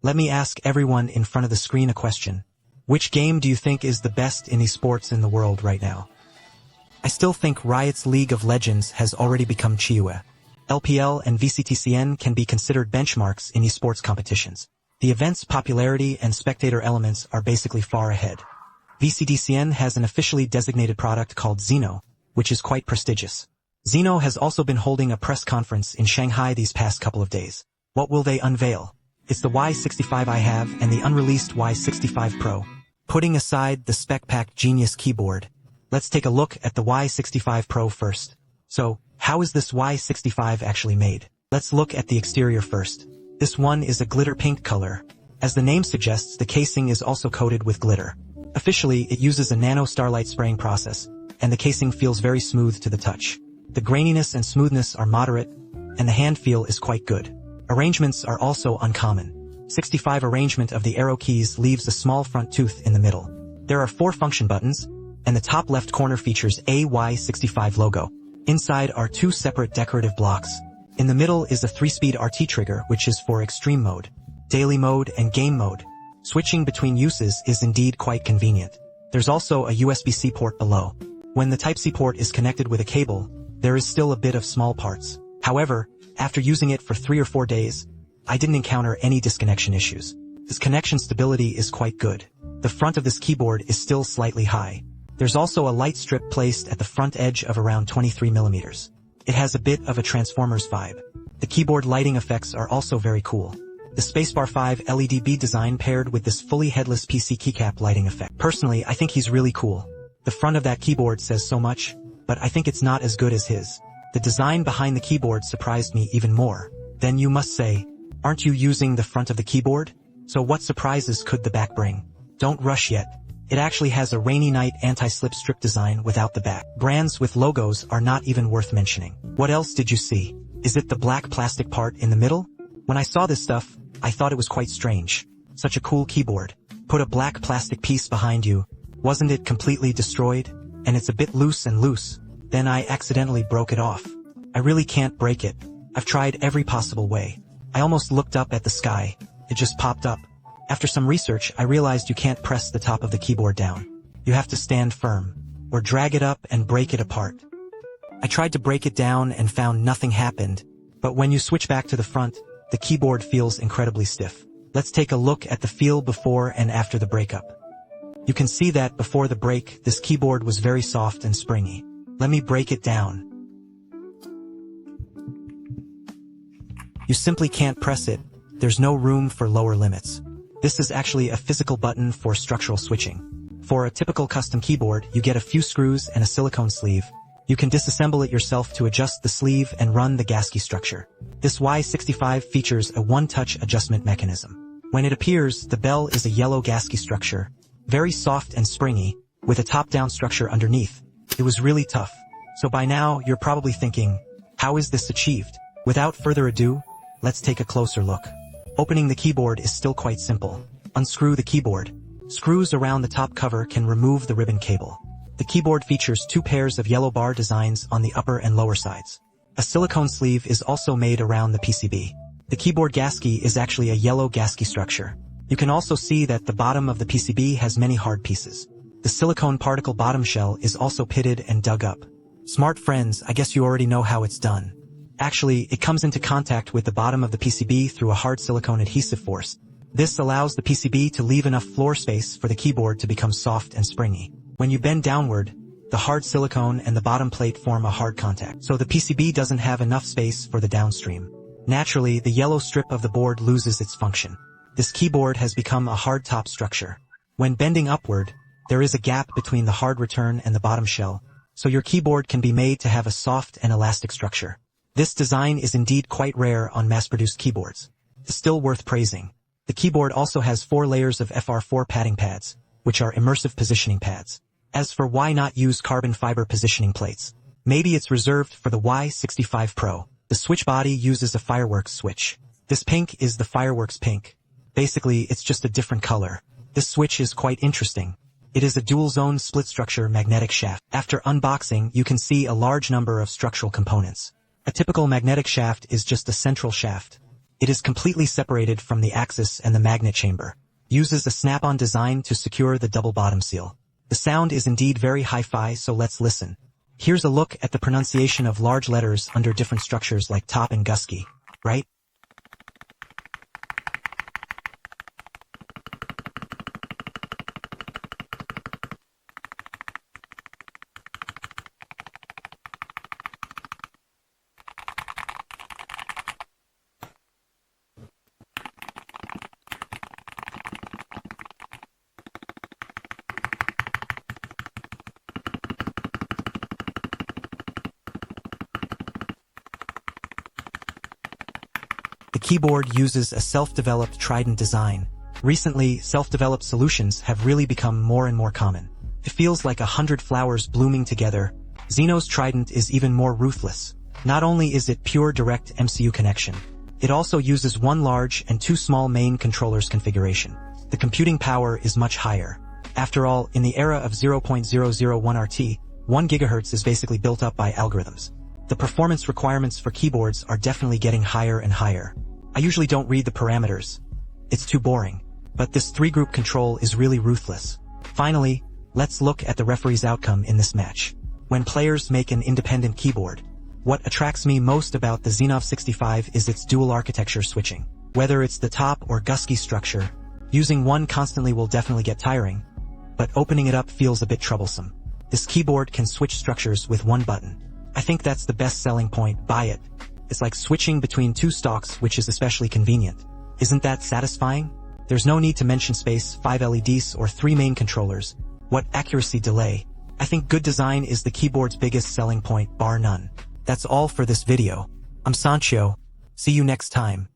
Let me ask everyone in front of the screen a question. Which game do you think is the best in esports in the world right now? I still think Riot's League of Legends has already become Chiua. LPL and VCTCN can be considered benchmarks in esports competitions. The event's popularity and spectator elements are basically far ahead. VCTCN has an officially designated product called Xeno, which is quite prestigious. Xeno has also been holding a press conference in Shanghai these past couple of days. What will they unveil? It's the Y65 I have and the unreleased Y65 Pro. Putting aside the Spec Pack Genius keyboard, let's take a look at the Y65 Pro first. So, how is this Y65 actually made? Let's look at the exterior first. This one is a glitter pink color. As the name suggests, the casing is also coated with glitter. Officially, it uses a nano starlight spraying process, and the casing feels very smooth to the touch. The graininess and smoothness are moderate, and the hand feel is quite good. Arrangements are also uncommon. 65 arrangement of the arrow keys leaves a small front tooth in the middle. There are 4 function buttons, and the top left corner features a Y65 logo. Inside are 2 separate decorative blocks. In the middle is a 3-speed RT trigger, which is for extreme mode, daily mode, and game mode. Switching between uses is indeed quite convenient. There's also a USB-C port below. When the Type-C port is connected with a cable, there is still a bit of small parts. However, after using it for 3 or 4 days, I didn't encounter any disconnection issues. This connection stability is quite good. The front of this keyboard is still slightly high. There's also a light strip placed at the front edge of around 23 millimeters. It has a bit of a Transformers vibe. The keyboard lighting effects are also very cool. The Spacebar 5 LED bead design paired with this fully headless PC keycap lighting effect. Personally, I think he's really cool. The front of that keyboard says so much, but I think it's not as good as his. The design behind the keyboard surprised me even more. Then you must say, aren't you using the front of the keyboard? So what surprises could the back bring? Don't rush yet. It actually has a Rainy Night anti-slip strip design without the back. Brands with logos are not even worth mentioning. What else did you see? Is it the black plastic part in the middle? When I saw this stuff, I thought it was quite strange. Such a cool keyboard. Put a black plastic piece behind you. Wasn't it completely destroyed? And it's a bit loose and loose. Then I accidentally broke it off. I really can't break it. I've tried every possible way. I almost looked up at the sky. It just popped up. After some research, I realized you can't press the top of the keyboard down. You have to stand firm, or drag it up and break it apart. I tried to break it down and found nothing happened, but when you switch back to the front, the keyboard feels incredibly stiff. Let's take a look at the feel before and after the breakup. You can see that before the break, this keyboard was very soft and springy. Let me break it down. You simply can't press it. There's no room for lower limits. This is actually a physical button for structural switching. For a typical custom keyboard, you get a few screws and a silicone sleeve. You can disassemble it yourself to adjust the sleeve and run the gasket structure. This Y65 features a one-touch adjustment mechanism. When it appears, the bell is a yellow gasket structure, very soft and springy, with a top-down structure underneath. It was really tough. So by now, you're probably thinking, how is this achieved? Without further ado, let's take a closer look. Opening the keyboard is still quite simple. Unscrew the keyboard. Screws around the top cover can remove the ribbon cable. The keyboard features 2 pairs of yellow bar designs on the upper and lower sides. A silicone sleeve is also made around the PCB. The keyboard gasket is actually a yellow gasket structure. You can also see that the bottom of the PCB has many hard pieces. The silicone particle bottom shell is also pitted and dug up. Smart friends, I guess you already know how it's done. Actually, it comes into contact with the bottom of the PCB through a hard silicone adhesive force. This allows the PCB to leave enough floor space for the keyboard to become soft and springy. When you bend downward, the hard silicone and the bottom plate form a hard contact, so the PCB doesn't have enough space for the downstream. Naturally, the yellow strip of the board loses its function. This keyboard has become a hard top structure. When bending upward, there is a gap between the hard return and the bottom shell, so your keyboard can be made to have a soft and elastic structure. This design is indeed quite rare on mass-produced keyboards. It's still worth praising. The keyboard also has 4 layers of FR4 padding pads, which are immersive positioning pads. As for why not use carbon fiber positioning plates? Maybe it's reserved for the Y65 Pro. The switch body uses a fireworks switch. This pink is the fireworks pink. Basically, it's just a different color. This switch is quite interesting. It is a dual-zone split-structure magnetic shaft. After unboxing, you can see a large number of structural components. A typical magnetic shaft is just a central shaft. It is completely separated from the axis and the magnet chamber. Uses a snap-on design to secure the double bottom seal. The sound is indeed very hi-fi, so let's listen. Here's a look at the pronunciation of large letters under different structures like top and gusky, right? The keyboard uses a self-developed Trident design. Recently, self-developed solutions have really become more and more common. It feels like 100 flowers blooming together. Xeno's Trident is even more ruthless. Not only is it pure direct MCU connection, it also uses one large and two small main controllers configuration. The computing power is much higher. After all, in the era of 0.001 RT, 1 GHz is basically built up by algorithms. The performance requirements for keyboards are definitely getting higher and higher. I usually don't read the parameters. It's too boring. But this 3-group control is really ruthless. Finally, let's look at the referee's outcome in this match. When players make an independent keyboard, what attracts me most about the Xenov 65 is its dual architecture switching. Whether it's the top or gusky structure, using one constantly will definitely get tiring, but opening it up feels a bit troublesome. This keyboard can switch structures with one button. I think that's the best selling point. Buy it. It's like switching between two stocks, which is especially convenient. Isn't that satisfying? There's no need to mention space, 5 LEDs, or 3 main controllers. What accuracy delay? I think good design is the keyboard's biggest selling point, bar none. That's all for this video. I'm Sancho. See you next time.